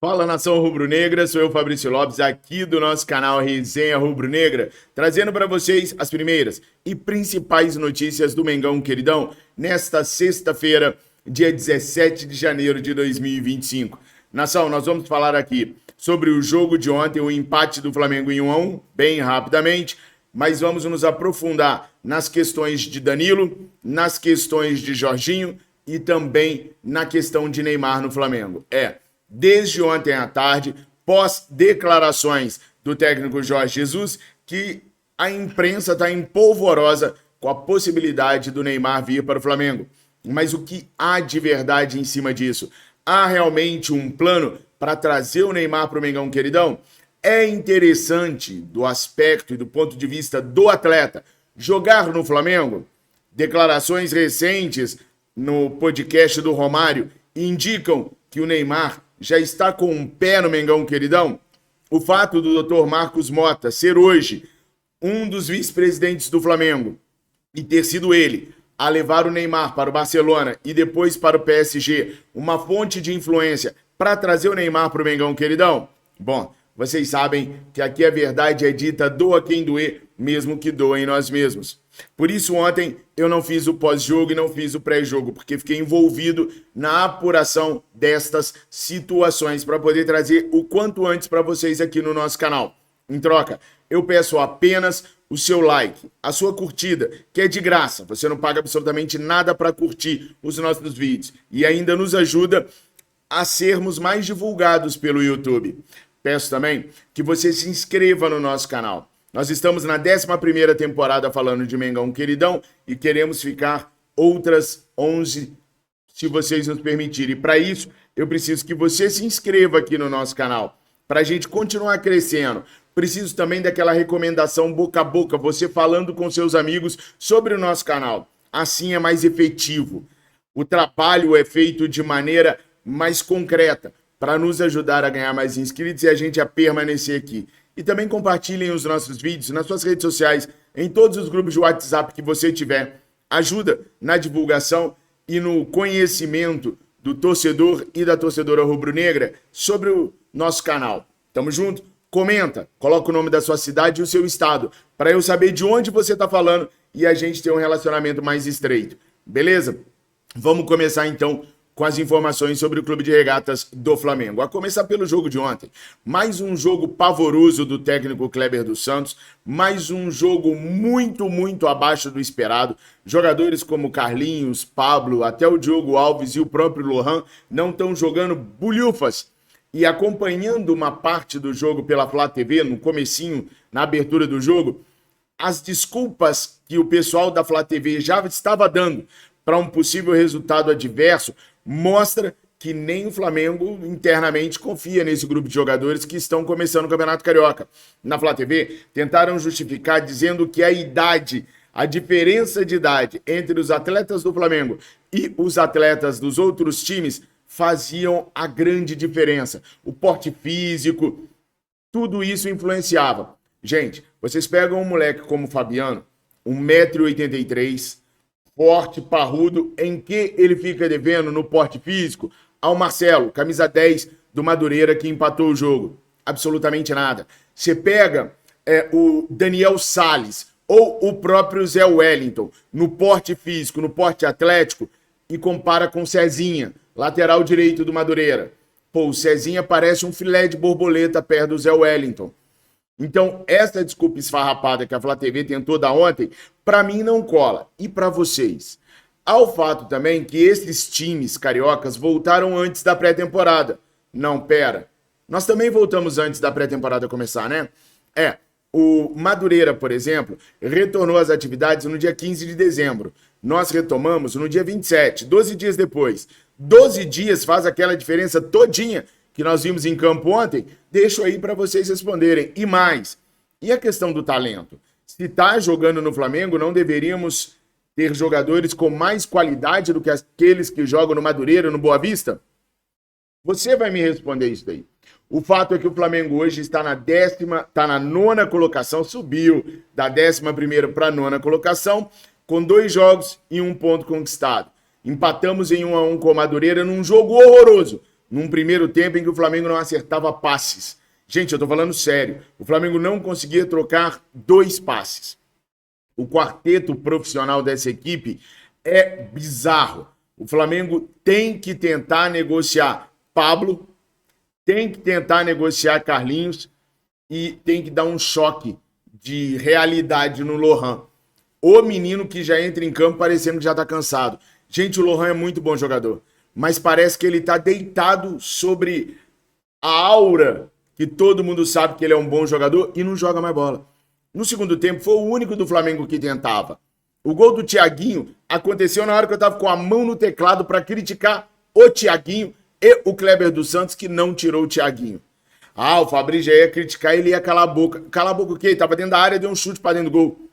Fala, nação rubro-negra, sou eu, Fabrício Lopes, aqui do nosso canal Resenha Rubro-Negra, trazendo para vocês as primeiras e principais notícias do Mengão Queridão nesta sexta-feira, dia 17 de janeiro de 2025. Nação, nós vamos falar aqui sobre o jogo de ontem, o empate do Flamengo em 1-1, bem rapidamente, mas vamos nos aprofundar nas questões de Danilo, nas questões de Jorginho e também na questão de Neymar no Flamengo. Desde ontem à tarde, pós declarações do técnico Jorge Jesus, que a imprensa está empolvorosa com a possibilidade do Neymar vir para o Flamengo. Mas o que há de verdade em cima disso? Há realmente um plano para trazer o Neymar para o Mengão Queridão? É interessante do aspecto e do ponto de vista do atleta jogar no Flamengo? Declarações recentes no podcast do Romário indicam que o Neymar já está com um pé no Mengão Queridão. O fato do Dr. Marcos Mota ser hoje um dos vice-presidentes do Flamengo e ter sido ele a levar o Neymar para o Barcelona e depois para o PSG, uma fonte de influência para trazer o Neymar para o Mengão Queridão? Bom, vocês sabem que aqui a verdade é dita, doa quem doer, mesmo que doa em nós mesmos. Por isso ontem eu não fiz o pós-jogo e não fiz o pré-jogo, porque fiquei envolvido na apuração destas situações para poder trazer o quanto antes para vocês aqui no nosso canal. Em troca, eu peço apenas o seu like, a sua curtida, que é de graça. Você não paga absolutamente nada para curtir os nossos vídeos e ainda nos ajuda a sermos mais divulgados pelo YouTube. Peço também que você se inscreva no nosso canal. Nós estamos na 11ª temporada falando de Mengão Queridão e queremos ficar outras 11, se vocês nos permitirem. Para isso, eu preciso que você se inscreva aqui no nosso canal, para a gente continuar crescendo. Preciso também daquela recomendação boca a boca, você falando com seus amigos sobre o nosso canal. Assim é mais efetivo. O trabalho é feito de maneira mais concreta, para nos ajudar a ganhar mais inscritos e a gente a permanecer aqui. E também compartilhem os nossos vídeos nas suas redes sociais, em todos os grupos de WhatsApp que você tiver. Ajuda na divulgação e no conhecimento do torcedor e da torcedora rubro-negra sobre o nosso canal. Tamo junto? Comenta, coloca o nome da sua cidade e o seu estado, para eu saber de onde você está falando e a gente ter um relacionamento mais estreito. Beleza? Vamos começar então com as informações sobre o Clube de Regatas do Flamengo. A começar pelo jogo de ontem. Mais um jogo pavoroso do técnico Kleber dos Santos, mais um jogo muito abaixo do esperado. Jogadores como Carlinhos, Pablo, até o Diogo Alves e o próprio Lohan não estão jogando bulhufas. E acompanhando uma parte do jogo pela Flá TV, no comecinho, na abertura do jogo, as desculpas que o pessoal da Flá TV já estava dando para um possível resultado adverso mostra que nem o Flamengo internamente confia nesse grupo de jogadores que estão começando o Campeonato Carioca. Na Flá TV, tentaram justificar dizendo que a idade, a diferença de idade entre os atletas do Flamengo e os atletas dos outros times faziam a grande diferença. O porte físico, tudo isso influenciava. Gente, vocês pegam um moleque como o Fabiano, 1,83 m, forte, parrudo, em que ele fica devendo no porte físico ao Marcelo, camisa 10 do Madureira, que empatou o jogo. Absolutamente nada. Você pega o Daniel Salles ou o próprio Zé Wellington no porte físico, no porte atlético e compara com o Cezinha, lateral direito do Madureira. Pô, o Cezinha parece um filé de borboleta perto do Zé Wellington. Então, essa desculpa esfarrapada que a Flá TV tentou dar ontem, para mim não cola. E para vocês? Há o fato também que esses times cariocas voltaram antes da pré-temporada. Não, pera. Nós também voltamos antes da pré-temporada começar, né? O Madureira, por exemplo, retornou às atividades no dia 15 de dezembro. Nós retomamos no dia 27, 12 dias depois. 12 dias faz aquela diferença todinha que nós vimos em campo ontem. Deixo aí para vocês responderem. E mais, e a questão do talento? Se tá jogando no Flamengo, não deveríamos ter jogadores com mais qualidade do que aqueles que jogam no Madureira, no Boa Vista? Você vai me responder isso daí. O fato é que o Flamengo hoje está na 9ª colocação, subiu da 11ª para a 9ª colocação, com 2 jogos e 1 ponto conquistado. Empatamos em 1-1 com o Madureira num jogo horroroso. num primeiro tempo em que o Flamengo não acertava passes. Gente, eu tô falando sério. O Flamengo não conseguia trocar 2 passes. O quarteto profissional dessa equipe é bizarro. O Flamengo tem que tentar negociar Pablo, tem que tentar negociar Carlinhos e tem que dar um choque de realidade no Lohan. O menino que já entra em campo parecendo que já tá cansado. Gente, o Lohan é muito bom jogador, mas parece que ele tá deitado sobre a aura que todo mundo sabe que ele é um bom jogador e não joga mais bola. No segundo tempo, foi o único do Flamengo que tentava. O gol do Thiaguinho aconteceu na hora que eu tava com a mão no teclado para criticar o Thiaguinho e o Kleber dos Santos, que não tirou o Thiaguinho. Ah, o Fabrício já ia criticar, ele ia calar a boca. Calar a boca o quê? Ele tava dentro da área, deu um chute para dentro do gol.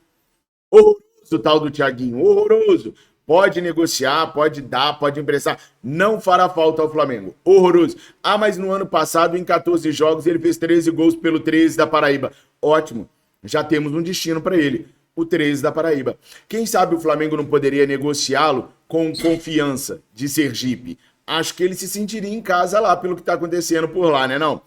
Horroroso o tal do Thiaguinho, horroroso. Pode negociar, pode dar, pode emprestar. Não fará falta ao Flamengo. Horroroso. Ah, mas no ano passado, em 14 jogos, ele fez 13 gols pelo 13 da Paraíba. Ótimo. Já temos um destino para ele. O 13 da Paraíba. Quem sabe o Flamengo não poderia negociá-lo com confiança de Sergipe? Acho que ele se sentiria em casa lá pelo que está acontecendo por lá, né não?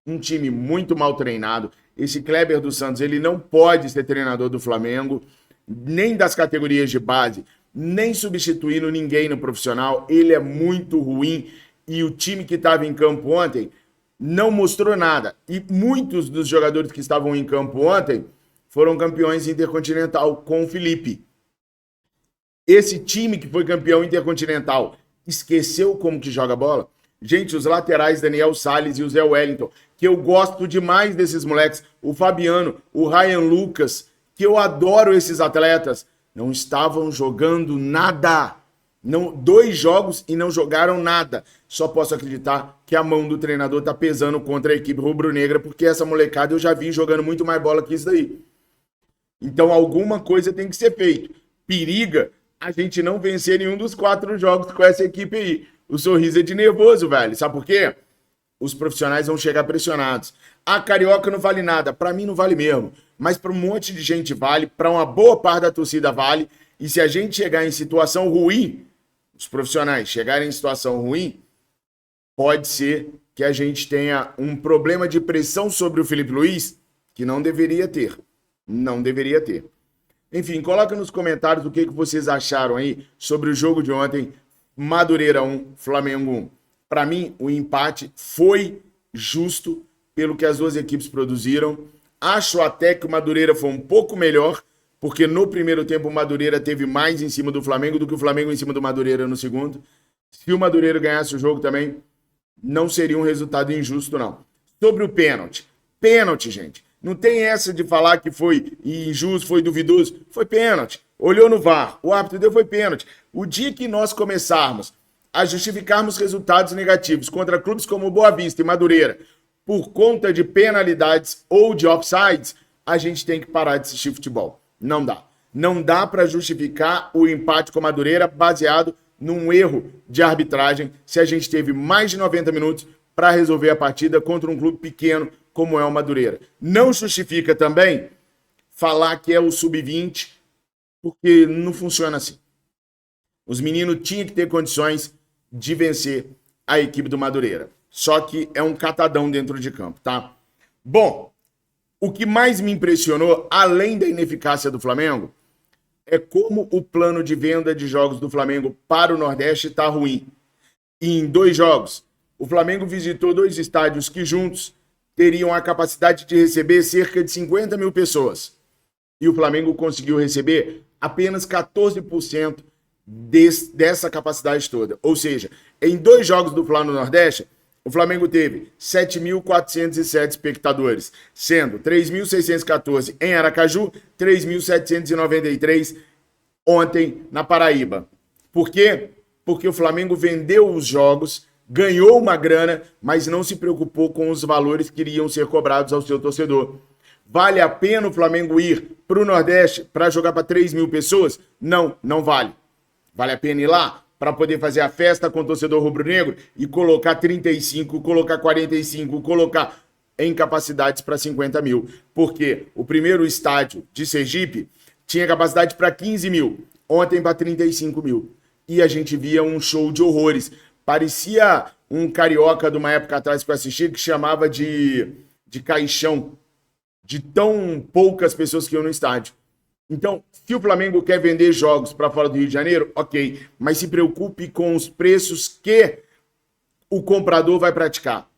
Um time muito mal treinado. Esse Kleber dos Santos, ele não pode ser treinador do Flamengo, nem das categorias de base, nem substituindo ninguém no profissional. Ele é muito ruim e o time que estava em campo ontem não mostrou nada. E muitos dos jogadores que estavam em campo ontem foram campeões intercontinental com o Felipe. Esse time que foi campeão intercontinental esqueceu como que joga bola? Gente, os laterais Daniel Salles e o Zé Wellington, que eu gosto demais desses moleques, o Fabiano, o Ryan Lucas, que eu adoro esses atletas, não estavam jogando nada. Não, 2 jogos e não jogaram nada. Só posso acreditar que a mão do treinador tá pesando contra a equipe rubro-negra, porque essa molecada eu já vi jogando muito mais bola que isso daí. Então alguma coisa tem que ser feita. Periga a gente não vencer nenhum dos 4 jogos com essa equipe aí. O sorriso é de nervoso, velho. Sabe por quê? Os profissionais vão chegar pressionados. A Carioca não vale nada. Pra mim não vale mesmo. Mas pra um monte de gente vale. Pra uma boa parte da torcida vale. E se a gente chegar em situação ruim, os profissionais chegarem em situação ruim, pode ser que a gente tenha um problema de pressão sobre o Felipe Luiz que não deveria ter. Não deveria ter. Enfim, coloca nos comentários o que vocês acharam aí sobre o jogo de ontem. Madureira 1, Flamengo 1. Para mim, o empate foi justo pelo que as duas equipes produziram. Acho até que o Madureira foi um pouco melhor, porque no primeiro tempo o Madureira teve mais em cima do Flamengo do que o Flamengo em cima do Madureira no segundo. Se o Madureira ganhasse o jogo também, não seria um resultado injusto, não. Sobre o pênalti. Pênalti, gente. Não tem essa de falar que foi injusto, foi duvidoso. Foi pênalti. Olhou no VAR. O árbitro deu, foi pênalti. O dia que nós começarmos a justificarmos resultados negativos contra clubes como Boa Vista e Madureira por conta de penalidades ou de offsides, a gente tem que parar de assistir futebol. Não dá. Não dá para justificar o empate com a Madureira baseado num erro de arbitragem se a gente teve mais de 90 minutos para resolver a partida contra um clube pequeno como é o Madureira. Não justifica também falar que é o sub-20, porque não funciona assim. Os meninos tinham que ter condições de vencer a equipe do Madureira. Só que é um catadão dentro de campo, tá? Bom, o que mais me impressionou, além da ineficácia do Flamengo, é como o plano de venda de jogos do Flamengo para o Nordeste está ruim. E em 2 jogos, o Flamengo visitou 2 estádios que juntos teriam a capacidade de receber cerca de 50 mil pessoas. E o Flamengo conseguiu receber apenas 14% dessa capacidade toda. Ou seja, em 2 jogos do Flamengo no Nordeste, o Flamengo teve 7.407 espectadores, sendo 3.614 em Aracaju, 3.793 ontem na Paraíba. Por quê? Porque o Flamengo vendeu os jogos, ganhou uma grana, mas não se preocupou com os valores que iriam ser cobrados ao seu torcedor. Vale a pena o Flamengo ir para o Nordeste para jogar para 3 mil pessoas? Não, não vale. Vale a pena ir lá para poder fazer a festa com o torcedor rubro-negro e colocar 35, colocar 45, colocar em capacidades para 50 mil. Porque o primeiro estádio de Sergipe tinha capacidade para 15 mil, ontem para 35 mil. E a gente via um show de horrores. Parecia um carioca de uma época atrás que eu assisti que chamava de caixão, de tão poucas pessoas que iam no estádio. Então, se o Flamengo quer vender jogos para fora do Rio de Janeiro, ok, mas se preocupe com os preços que o comprador vai praticar.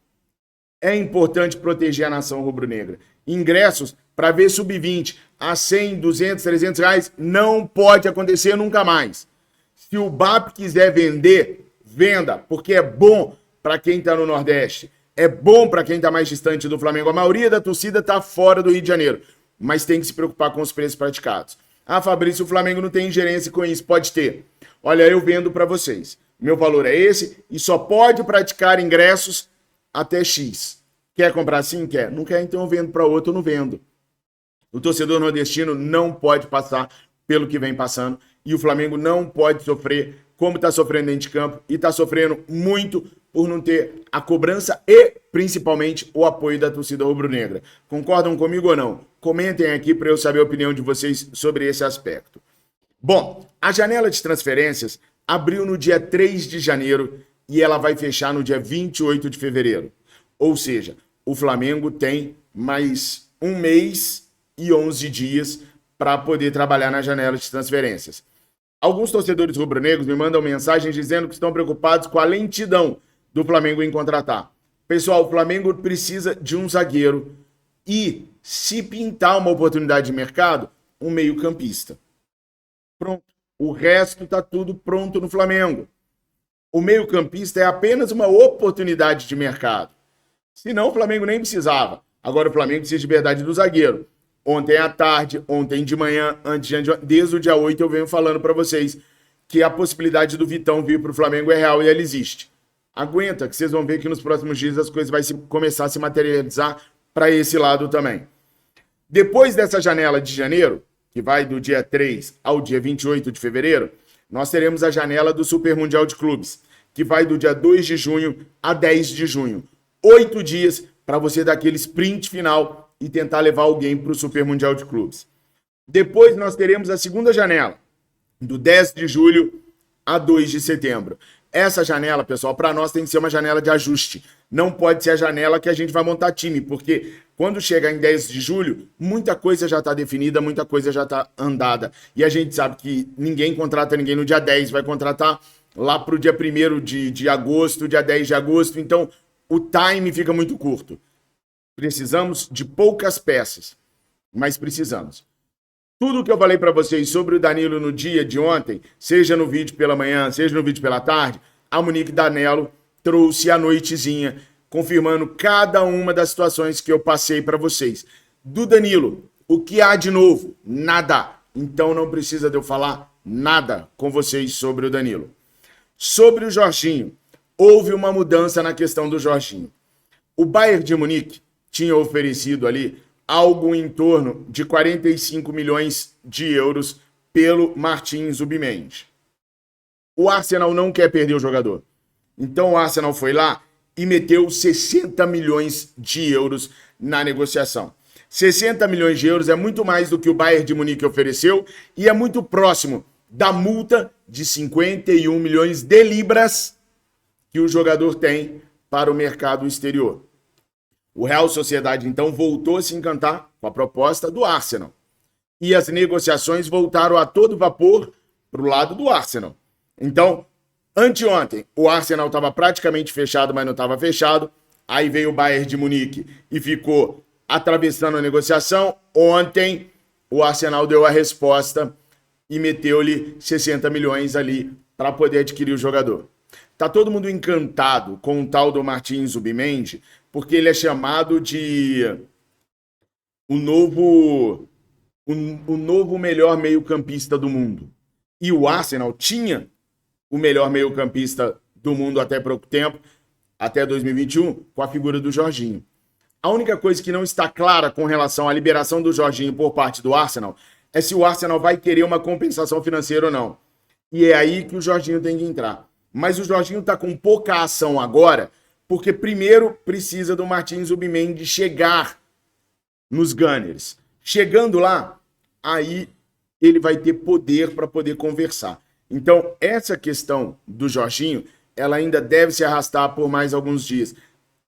É importante proteger a nação rubro-negra. Ingressos para ver sub-20 a 100, 200, 300 reais não pode acontecer nunca mais. Se o BAP quiser vender, venda, porque é bom para quem está no Nordeste. É bom para quem está mais distante do Flamengo. A maioria da torcida está fora do Rio de Janeiro, mas tem que se preocupar com os preços praticados. Ah, Fabrício, o Flamengo não tem ingerência com isso. Pode ter. Olha, eu vendo para vocês. Meu valor é esse e só pode praticar ingressos até X. Quer comprar sim? Quer. Não quer, então eu vendo para outro, eu não vendo. O torcedor nordestino não pode passar pelo que vem passando e o Flamengo não pode sofrer como está sofrendo dentro de campo e está sofrendo muito por não ter a cobrança e, principalmente, o apoio da torcida rubro-negra. Concordam comigo ou não? Comentem aqui para eu saber a opinião de vocês sobre esse aspecto. Bom, a janela de transferências abriu no dia 3 de janeiro e ela vai fechar no dia 28 de fevereiro. Ou seja, o Flamengo tem mais 1 mês e 11 dias para poder trabalhar na janela de transferências. Alguns torcedores rubro-negros me mandam mensagens dizendo que estão preocupados com a lentidão do Flamengo em contratar. Pessoal, o Flamengo precisa de um zagueiro e, se pintar uma oportunidade de mercado, um meio-campista. Pronto. O resto está tudo pronto no Flamengo. O meio-campista é apenas uma oportunidade de mercado. Senão o Flamengo nem precisava. Agora o Flamengo precisa de verdade do zagueiro. Ontem à tarde, ontem de manhã, desde o dia 8 eu venho falando para vocês que a possibilidade do Vitão vir para o Flamengo é real e ela existe. Aguenta, que vocês vão ver que nos próximos dias as coisas vão começar a se materializar para esse lado também. Depois dessa janela de janeiro, que vai do dia 3 ao dia 28 de fevereiro, nós teremos a janela do Super Mundial de Clubes, que vai do dia 2 de junho a 10 de junho. 8 dias para você dar aquele sprint final e tentar levar alguém para o Super Mundial de Clubes. Depois nós teremos a segunda janela, do 10 de julho a 2 de setembro. Essa janela, pessoal, para nós tem que ser uma janela de ajuste. Não pode ser a janela que a gente vai montar time, porque quando chegar em 10 de julho, muita coisa já está definida, muita coisa já está andada. E a gente sabe que ninguém contrata ninguém no dia 10, vai contratar lá para o dia 1º de agosto, dia 10 de agosto. Então, o time fica muito curto. Precisamos de poucas peças, mas precisamos. Tudo que eu falei para vocês sobre o Danilo no dia de ontem, seja no vídeo pela manhã, seja no vídeo pela tarde, a Monique Danello trouxe à noitezinha, confirmando cada uma das situações que eu passei para vocês. Do Danilo, o que há de novo? Nada. Então não precisa de eu falar nada com vocês sobre o Danilo. Sobre o Jorginho, houve uma mudança na questão do Jorginho. O Bayern de Munique tinha oferecido ali algo em torno de 45 milhões de euros pelo Martin Zubimendi. O Arsenal não quer perder o jogador. Então o Arsenal foi lá e meteu 60 milhões de euros na negociação. 60 milhões de euros é muito mais do que o Bayern de Munique ofereceu e é muito próximo da multa de 51 milhões de libras que o jogador tem para o mercado exterior. O Real Sociedade, então, voltou a se encantar com a proposta do Arsenal. E as negociações voltaram a todo vapor para o lado do Arsenal. Então, anteontem, o Arsenal estava praticamente fechado, mas não estava fechado. Aí veio o Bayern de Munique e ficou atravessando a negociação. Ontem, o Arsenal deu a resposta e meteu-lhe 60 milhões ali para poder adquirir o jogador. Tá todo mundo encantado com o tal do Martin Zubimendi, porque ele é chamado de o novo melhor meio-campista do mundo. E o Arsenal tinha o melhor meio-campista do mundo até pouco tempo, até 2021, com a figura do Jorginho. A única coisa que não está clara com relação à liberação do Jorginho por parte do Arsenal é se o Arsenal vai querer uma compensação financeira ou não. E é aí que o Jorginho tem que entrar. Mas o Jorginho está com pouca ação agora, porque primeiro precisa do Martin Zubimendi chegar nos Gunners. Chegando lá, aí ele vai ter poder para poder conversar. Então, essa questão do Jorginho ela ainda deve se arrastar por mais alguns dias.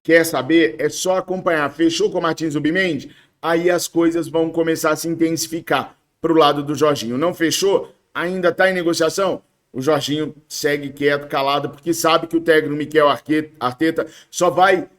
Quer saber? É só acompanhar. Fechou com o Martins Zubimendi? Aí as coisas vão começar a se intensificar para o lado do Jorginho. Não fechou? Ainda está em negociação? O Jorginho segue quieto, calado, porque sabe que o técnico Miquel Arteta só vai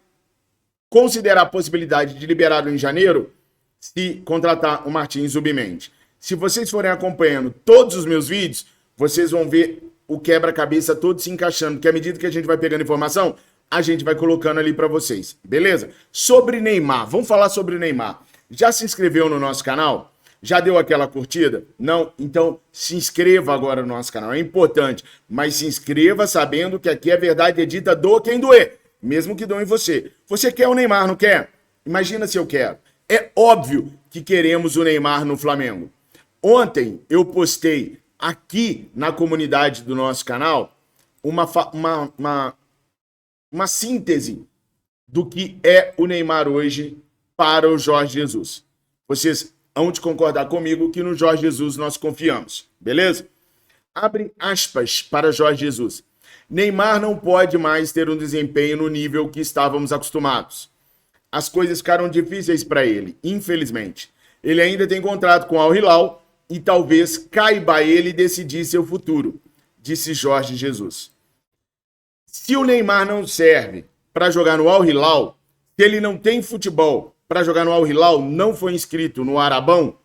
considerar a possibilidade de liberá-lo em janeiro se contratar o Martins Zubimendi. Se vocês forem acompanhando todos os meus vídeos, vocês vão ver o quebra-cabeça todo se encaixando, porque à medida que a gente vai pegando informação, a gente vai colocando ali para vocês, beleza? Sobre Neymar, vamos falar sobre Neymar. Já se inscreveu no nosso canal? Já deu aquela curtida? Não? Então se inscreva agora no nosso canal, é importante. Mas se inscreva sabendo que aqui a verdade é dita do quem doer, mesmo que doem você. Você quer o Neymar, não quer? Imagina se eu quero. É óbvio que queremos o Neymar no Flamengo. Ontem eu postei aqui na comunidade do nosso canal uma síntese do que é o Neymar hoje para o Jorge Jesus. Vocês hão de concordar comigo que no Jorge Jesus nós confiamos, beleza? Abre aspas para Jorge Jesus. Neymar não pode mais ter um desempenho no nível que estávamos acostumados. As coisas ficaram difíceis para ele, infelizmente. Ele ainda tem contrato com o Al Hilal e talvez caiba a ele decidir seu futuro, disse Jorge Jesus. Se o Neymar não serve para jogar no Al Hilal, se ele não tem futebol para jogar no Al Hilal, não foi inscrito no Arabão,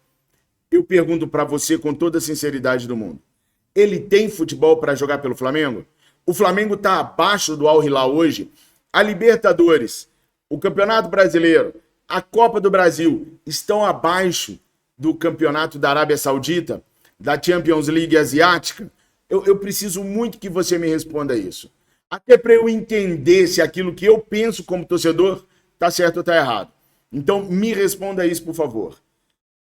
eu pergunto para você com toda a sinceridade do mundo. Ele tem futebol para jogar pelo Flamengo? O Flamengo está abaixo do Al Hilal hoje. A Libertadores, o Campeonato Brasileiro, a Copa do Brasil estão abaixo do Campeonato da Arábia Saudita, da Champions League Asiática? Eu preciso muito que você me responda isso. Até para eu entender se aquilo que eu penso como torcedor está certo ou está errado. Então me responda isso, por favor.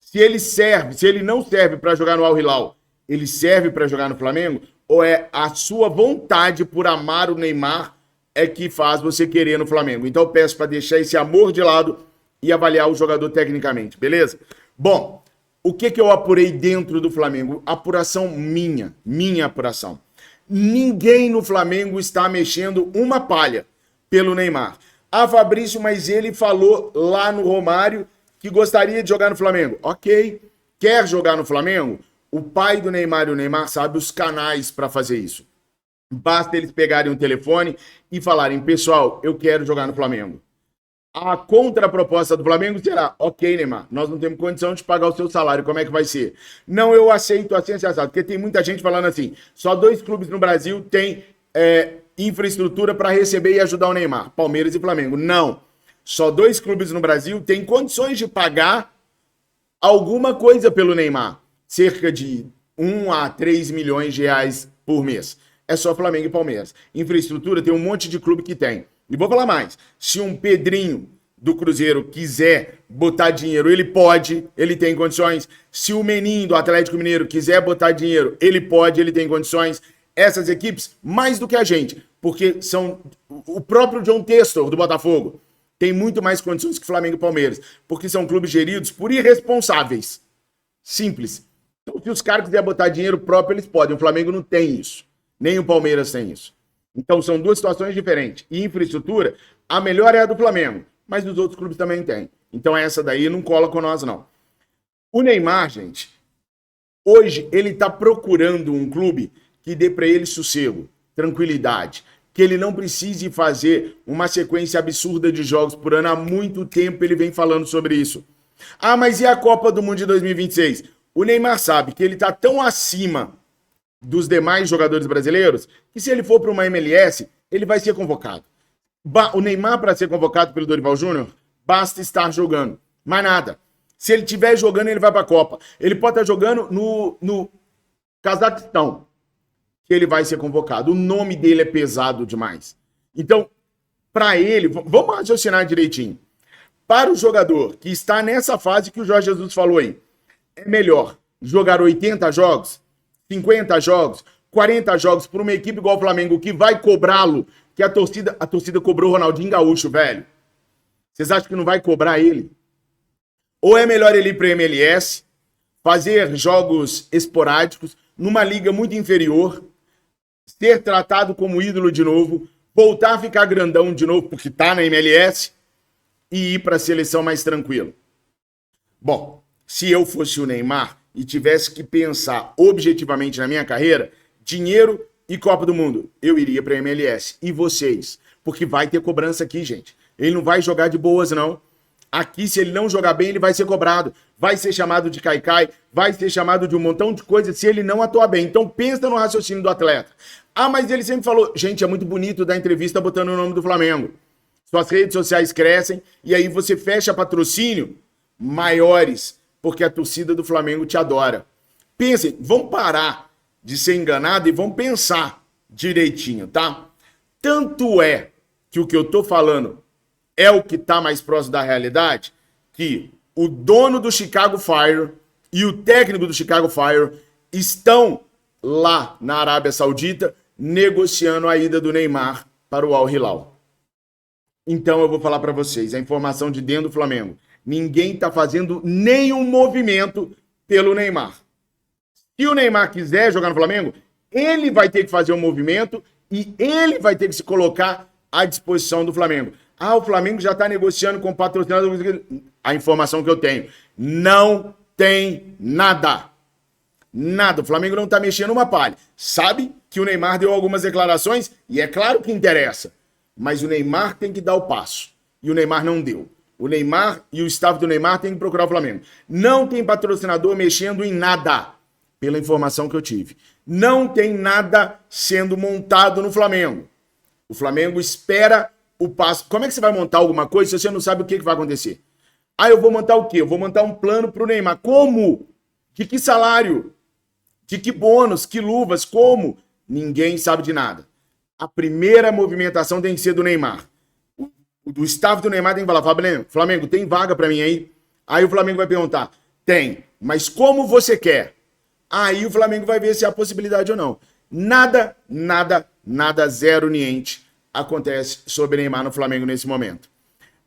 Se ele não serve para jogar no Al Hilal, ele serve para jogar no Flamengo? Ou é a sua vontade por amar o Neymar é que faz você querer no Flamengo? Então eu peço para deixar esse amor de lado e avaliar o jogador tecnicamente, beleza? Bom, o que eu apurei dentro do Flamengo? Apuração minha apuração. Ninguém no Flamengo está mexendo uma palha pelo Neymar. Ah, Fabrício, mas ele falou lá no Romário que gostaria de jogar no Flamengo. Ok, quer jogar no Flamengo? O pai do Neymar e o Neymar sabe os canais para fazer isso. Basta eles pegarem um telefone e falarem, pessoal, eu quero jogar no Flamengo. A contraproposta do Flamengo será, ok, Neymar, nós não temos condição de pagar o seu salário, como é que vai ser? Não, eu aceito assim, assado, porque tem muita gente falando assim, só 2 clubes no Brasil têm infraestrutura para receber e ajudar o Neymar, Palmeiras e Flamengo. Não, só 2 clubes no Brasil têm condições de pagar alguma coisa pelo Neymar, cerca de 1 a 3 milhões de reais por mês. É só Flamengo e Palmeiras. Infraestrutura tem um monte de clube que tem. E vou falar mais, se um Pedrinho do Cruzeiro quiser botar dinheiro, ele pode, ele tem condições. Se o Menin do Atlético Mineiro quiser botar dinheiro, ele pode, ele tem condições. Essas equipes, mais do que a gente, porque são o próprio John Textor do Botafogo, tem muito mais condições que Flamengo e Palmeiras, porque são clubes geridos por irresponsáveis. Simples. Então, se os caras quiserem botar dinheiro próprio, eles podem. O Flamengo não tem isso, nem o Palmeiras tem isso. Então são 2 situações diferentes. E infraestrutura, a melhor é a do Flamengo, mas os outros clubes também têm. Então essa daí não cola com nós, não. O Neymar, gente, hoje ele tá procurando um clube que dê para ele sossego, tranquilidade, que ele não precise fazer uma sequência absurda de jogos por ano. Há muito tempo ele vem falando sobre isso. Ah, mas e a Copa do Mundo de 2026? O Neymar sabe que ele tá tão acima dos demais jogadores brasileiros, que se ele for para uma MLS, ele vai ser convocado. O Neymar, para ser convocado pelo Dorival Júnior, basta estar jogando. Mais nada. Se ele estiver jogando, ele vai para a Copa. Ele pode estar jogando no Cazaquistão, que ele vai ser convocado. O nome dele é pesado demais. Então, para ele, vamos raciocinar direitinho. Para o jogador que está nessa fase que o Jorge Jesus falou aí, é melhor jogar 80 jogos, 50 jogos, 40 jogos por uma equipe igual o Flamengo, que vai cobrá-lo, que a torcida cobrou o Ronaldinho Gaúcho, velho. Vocês acham que não vai cobrar ele? Ou é melhor ele ir para a MLS, fazer jogos esporádicos, numa liga muito inferior, ser tratado como ídolo de novo, voltar a ficar grandão de novo, porque tá na MLS, e ir para a seleção mais tranquilo. Bom, se eu fosse o Neymar e tivesse que pensar objetivamente na minha carreira, dinheiro e Copa do Mundo, eu iria para a MLS. E vocês? Porque vai ter cobrança aqui, gente. Ele não vai jogar de boas, não. Aqui, se ele não jogar bem, ele vai ser cobrado. Vai ser chamado de caicai, vai ser chamado de um montão de coisas se ele não atuar bem. Então pensa no raciocínio do atleta. Ah, mas ele sempre falou... Gente, é muito bonito dar entrevista botando o nome do Flamengo. Suas redes sociais crescem e aí você fecha patrocínio maiores, porque a torcida do Flamengo te adora. Pensem, vamos parar de ser enganado e vamos pensar direitinho, tá? Tanto é que o que eu tô falando é o que está mais próximo da realidade, que o dono do Chicago Fire e o técnico do Chicago Fire estão lá na Arábia Saudita negociando a ida do Neymar para o Al Hilal. Então eu vou falar para vocês, a informação de dentro do Flamengo. Ninguém está fazendo nenhum movimento pelo Neymar. Se o Neymar quiser jogar no Flamengo, ele vai ter que fazer um movimento e ele vai ter que se colocar à disposição do Flamengo. Ah, o Flamengo já está negociando com o patrocinador. A informação que eu tenho, não tem nada. Nada. O Flamengo não está mexendo uma palha. Sabe que o Neymar deu algumas declarações e é claro que interessa. Mas o Neymar tem que dar o passo. E o Neymar não deu. O Neymar e o staff do Neymar tem que procurar o Flamengo. Não tem patrocinador mexendo em nada, pela informação que eu tive. Não tem nada sendo montado no Flamengo. O Flamengo espera o passo. Como é que você vai montar alguma coisa se você não sabe o que vai acontecer? Ah, eu vou montar o quê? Eu vou montar um plano para o Neymar. Como? De que salário? De que bônus? Que luvas? Como? Ninguém sabe de nada. A primeira movimentação tem que ser do Neymar. Do staff do Neymar tem que falar, Flamengo, tem vaga para mim aí? Aí o Flamengo vai perguntar, tem, mas como você quer? Aí o Flamengo vai ver se há possibilidade ou não. Nada, zero, niente acontece sobre Neymar no Flamengo nesse momento.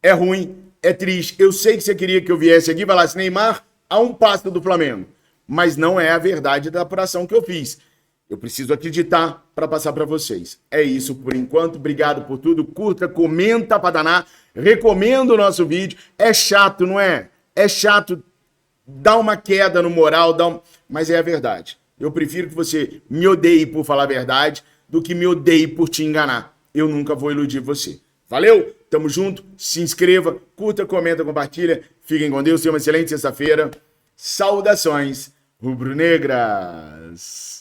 É ruim, é triste. Eu sei que você queria que eu viesse aqui e falasse Neymar a um passo do Flamengo, mas não é a verdade da apuração que eu fiz. Eu preciso acreditar para passar para vocês. É isso por enquanto. Obrigado por tudo. Curta, comenta para danar. Recomenda o nosso vídeo. É chato, não é? É chato. Dá uma queda no moral, mas é a verdade. Eu prefiro que você me odeie por falar a verdade do que me odeie por te enganar. Eu nunca vou iludir você. Valeu? Tamo junto. Se inscreva, curta, comenta, compartilha. Fiquem com Deus. Tenham uma excelente sexta-feira. Saudações rubro-negras.